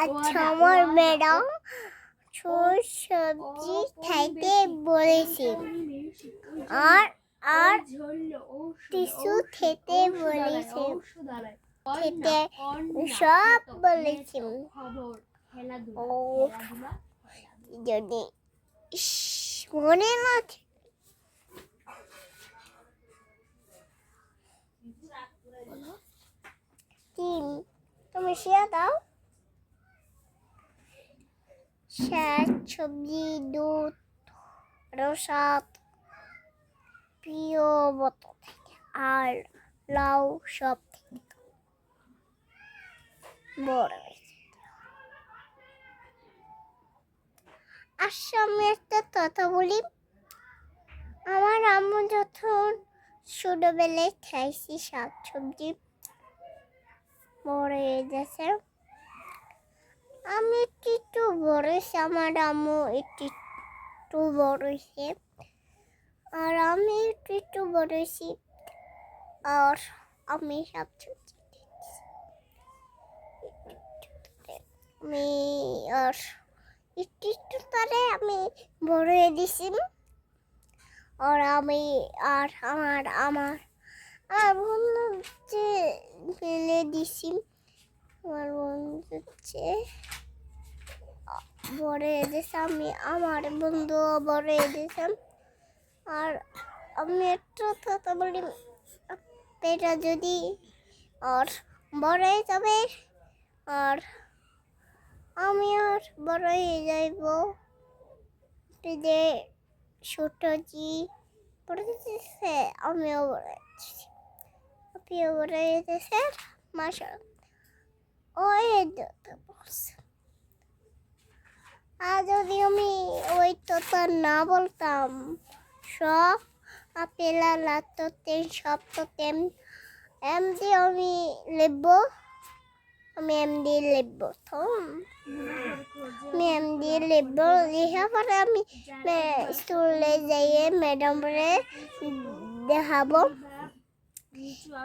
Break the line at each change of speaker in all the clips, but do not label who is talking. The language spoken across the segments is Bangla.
আচ্ছা আমার ম্যাডাম সবজি খাইতে বলেছে আর আর টিস্যু খেতে বলেছে খেতে সব বলেছে ও যদি মনে না তুমি শেয়ার দাও শাক সবজি দুধ রসাদ প্রিয় বোতল থেকে আর লাউ সব থেকে বড় আমি একটা কথা বলি আমার আম্মু যখন ছোটবেলায় খাইছি শাক সবজি বড় হয়ে গেছে আমি একটু বড় হয়েছি আমার আম্মু একটু বড় হয়েছে আর আমি একটু বড় হয়েছি আর আমি সব সবজি আমি আর একটু তারে আমি বড় হয়ে দিছি আর আমি আর আমার বন্ধু হচ্ছে ফেলে দিছি আমার বন্ধু হচ্ছে বড় হয়ে গেছে আমি আমার বন্ধু বড় হয়ে গেছে আর আমি একটু কথা বলি এটা যদি আর বড় হয়ে যাবে আর আমি আর বড় হয়ে যাইব যে ছোটজি পড়েছে আমিও বড় হয়েছি আপনিও বড় হয়ে গেছে মাসা ওই আর যদি আমি ওই কথা না বলতাম সব আপেল আর লাততে সব তো এমডি আমি লিখবো আমি এমডি লিখবো তো আমি এমডি লিখবো লেখার পরে আমি স্কুলে যাইয়ে ম্যাডামরে দেখাবো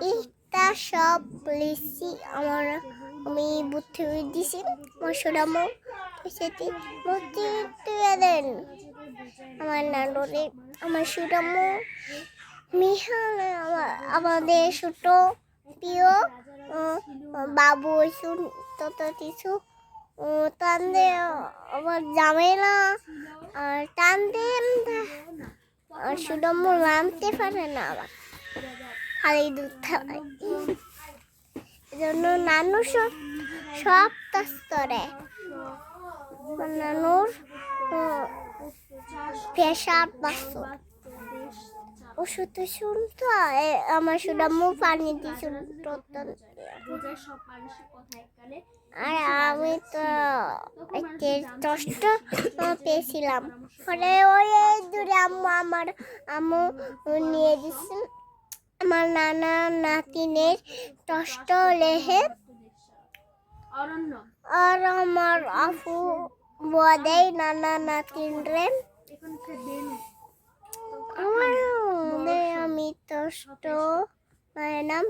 এটা সব লিখছি আমি বুদ্ধি দিছি আমার সুরামও সেটি বুদ্ধি তুলে দেন আমার নানুরে আমার সুরামও মিহান আমাদের ছোট প্রিয় বাবু তত কিছু টানতে আবার ঝামেলা আর টানতে সুরাম্য নামতে পারে না আবার খালি দুধ খাওয়ায় এজন্য নানু সব তস্তরে নানুর প্রেশার বাসো ওষুধ শুনতো আমার সুরাম্য পানি দিয়ে শুনতো আর আমি তো কষ্ট পেয়েছিলাম পরে ওই দূরে আম্মু নিয়ে দিচ্ছে আমার নানা নাতিনের কষ্ট লেহে আর আমার আপু বদেই নানা নাতিনরে আমার আমি কষ্ট নাম